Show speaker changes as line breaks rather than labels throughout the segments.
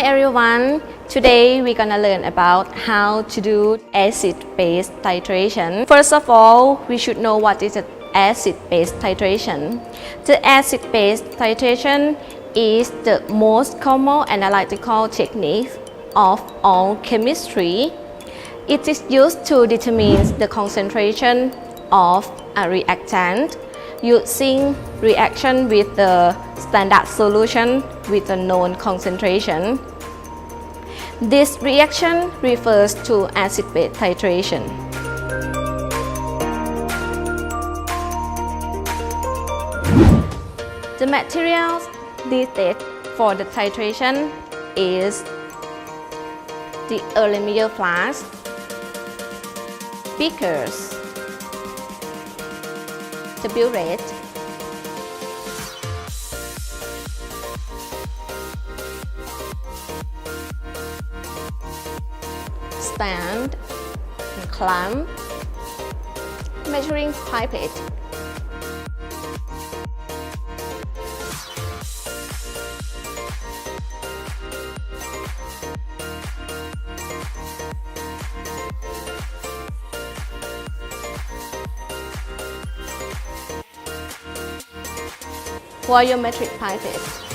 Hi everyone, today we're gonna learn about how to do acid-base titration. First of all, we should know what is an acid-base titration. The acid-base titration is the most common analytical technique of all chemistry. It is used to determine the concentration of a reactant using reaction with the standard solution with a known concentration. This reaction refers to acid-base titration. The materials needed for the titration is the aluminum flask, beakers, the burette, stand and clamp, measuring pipette, volumetric pipette.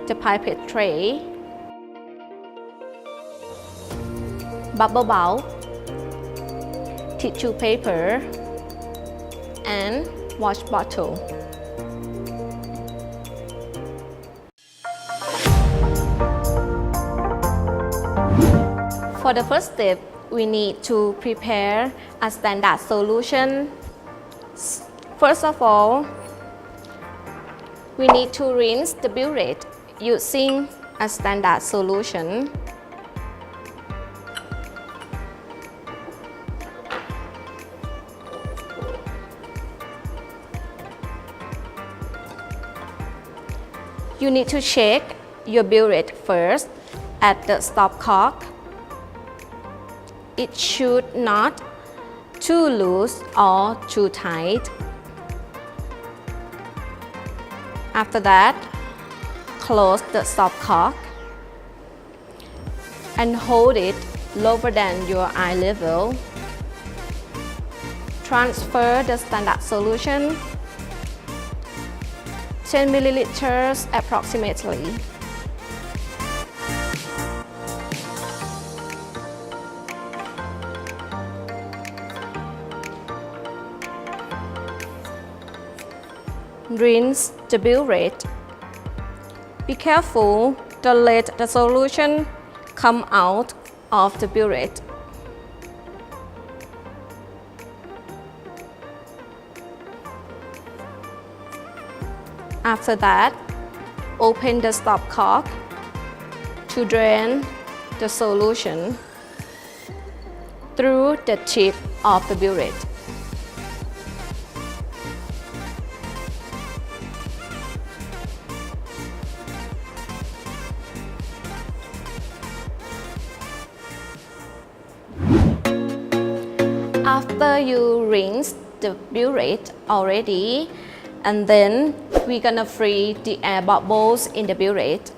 The pipette tray, bubble bulb, tissue paper, and wash bottle. For the first step, we need to prepare a standard solution. First of all, we need to rinse the burette using a standard solution. You need to check your burette first at the stopcock. It should not too loose or too tight. After that, close the stopcock and hold it lower than your eye level. Transfer the standard solution, 10 milliliters approximately. Rinse the burette. Be careful, don't let the solution come out of the burette. After that, open the stopcock to drain the solution through the tip of the burette. After you rinse the burette already, and then we're gonna free the air bubbles in the burette.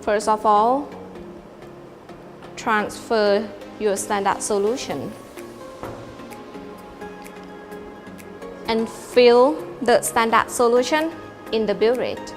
First of all, transfer your standard solution and fill the standard solution in the burette.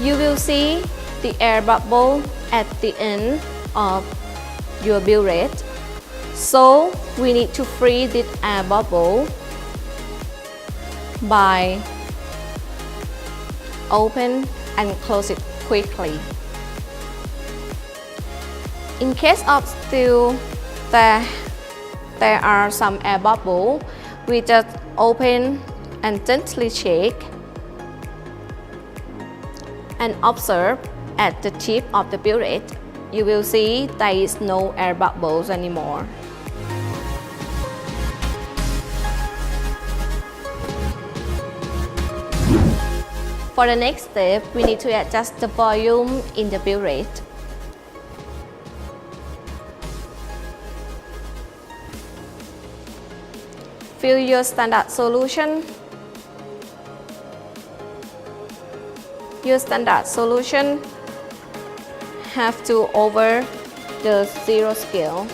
You will see the air bubble at the end of your burette. So we need to free this air bubble by open and close it quickly. In case of still there there are some air bubble, we just open and gently shake and observe at the tip of the burette. You will see there is no air bubbles anymore. For the next step, we need to adjust the volume in the burette. Fill your standard solution. Your standard solution have to over the zero scale.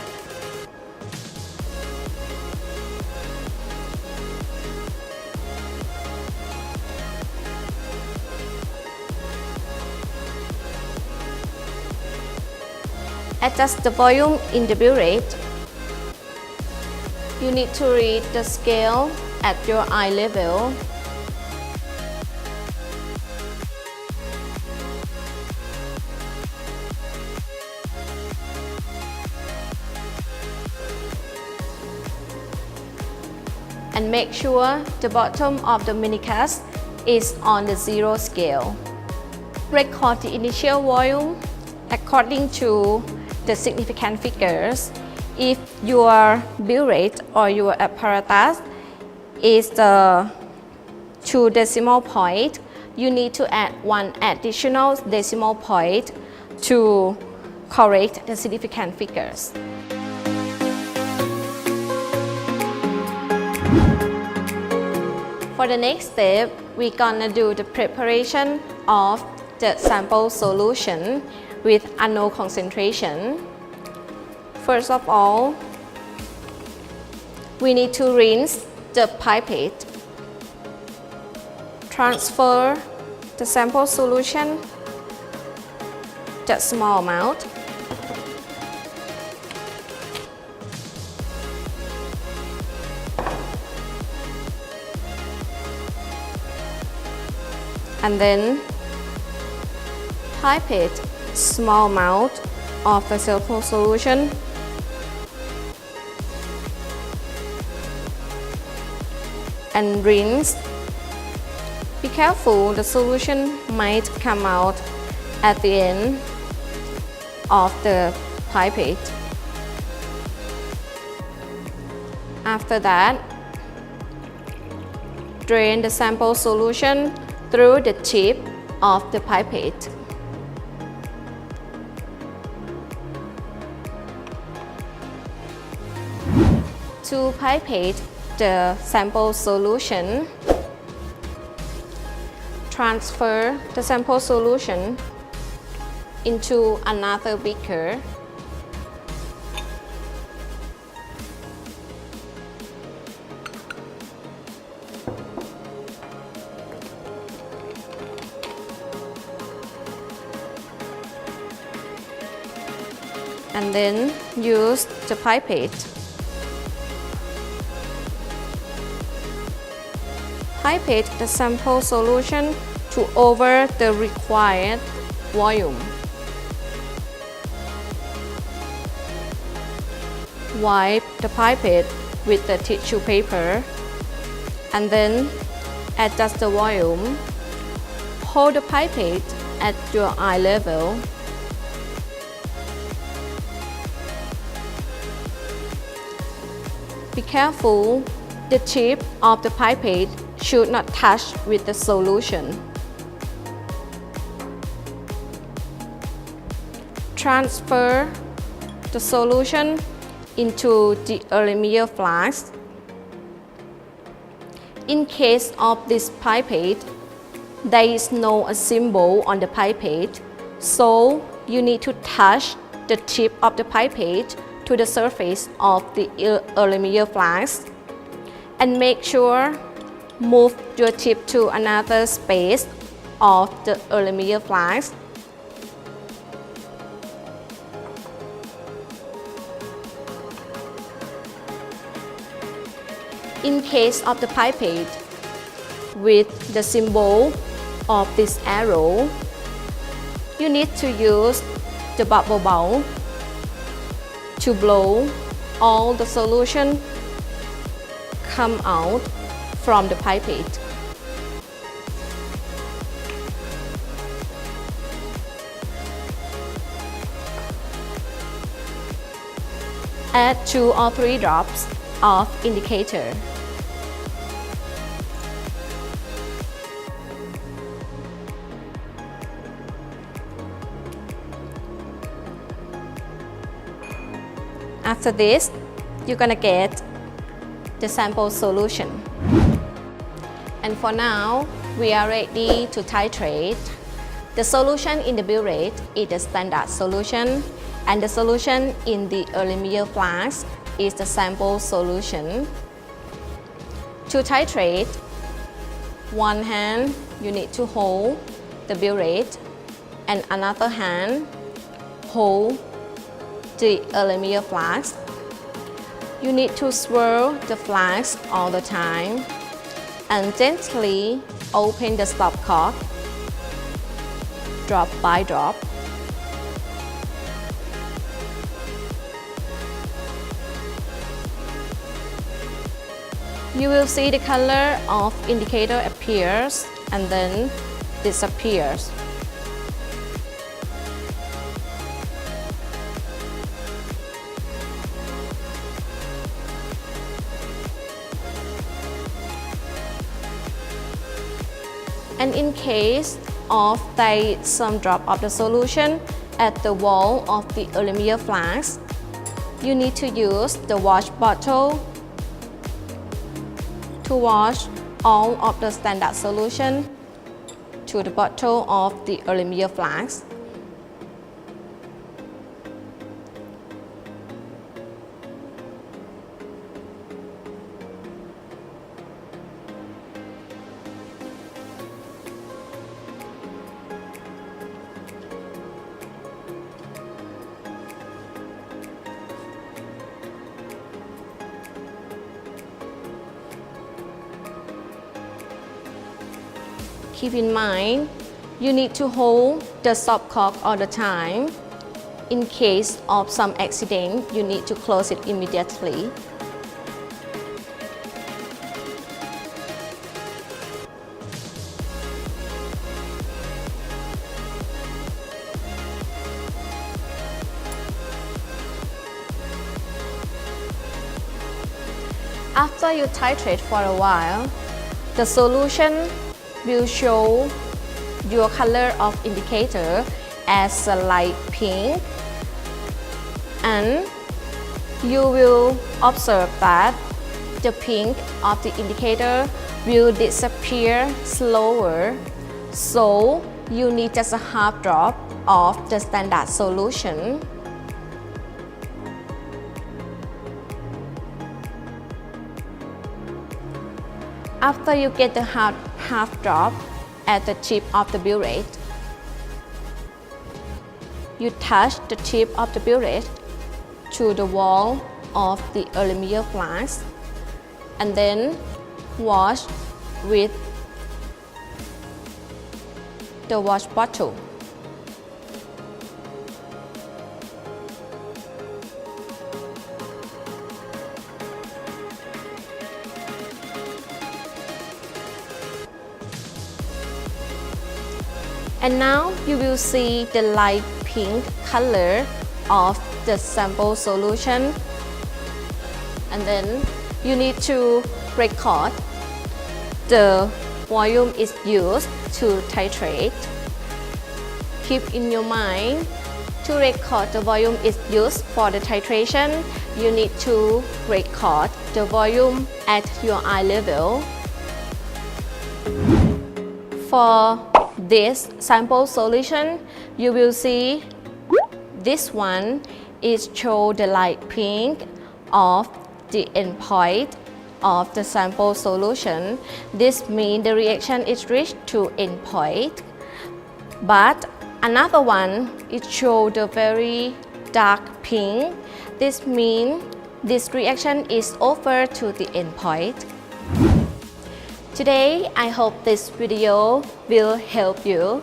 Adjust the volume in the burette. You need to read the scale at your eye level. And make sure the bottom of the minicast is on the zero scale. Record the initial volume according to the significant figures. If your burette or your apparatus is the 2 decimal point, you need to add 1 additional decimal point to correct the significant figures. For the next step, we're gonna do the preparation of the sample solution with unknown concentration. First of all, we need to rinse the pipette. Transfer the sample solution, just small amount. And then pipette small amount of the sample solution and rinse. Be careful, the solution might come out at the end of the pipette. After that, drain the sample solution through the tip of the pipette. To pipette the sample solution, transfer the sample solution into another beaker. And then use the pipette. Pipette the sample solution to over the required volume. Wipe the pipette with the tissue paper and then adjust the volume. Hold the pipette at your eye level. Be careful, the tip of the pipette should not touch with the solution. Transfer the solution into the aluminum flask. In case of this pipette, there is no symbol on the pipette, so you need to touch the tip of the pipette to the surface of the aluminum flask and make sure move your tip to another space of the aluminum flask. In case of the pipette with the symbol of this arrow, you need to use the bubble bowl to blow all the solution come out from the pipette. Add 2 or 3 drops of indicator. After this, you're gonna get the sample solution. And for now, we are ready to titrate. The solution in the bill rate is the standard solution, and the solution in the Erlenmeyer flask is the sample solution. To titrate, one hand you need to hold the bill rate, and another hand hold the Erlenmeyer flask. You need to swirl the flask all the time and gently open the stopcock drop by drop. You will see the color of indicator appears and then disappears. And in case of some drop of the solution at the wall of the Erlenmeyer flask, you need to use the wash bottle to wash all of the standard solution to the bottle of the Erlenmeyer flask. Keep in mind, you need to hold the stopcock all the time. In case of some accident, you need to close it immediately. After you titrate for a while, the solution will show your color of indicator as a light pink, and you will observe that the pink of the indicator will disappear slower, so you need just a half drop of the standard solution. After you get the half drop at the tip of the bill rate, you touch the tip of the bill rate to the wall of the Erlenmeyer flask and then wash with the wash bottle. And now you will see the light pink color of the sample solution, and then you need to record the volume is used to titrate. Keep in your mind, to record the volume is used for the titration, you need to record the volume at your eye level. For this sample solution, you will see this one is show the light pink of the endpoint of the sample solution. This means the reaction is reached to endpoint. But another one, it show the very dark pink. This means this reaction is over to the endpoint. Today, I hope this video will help you.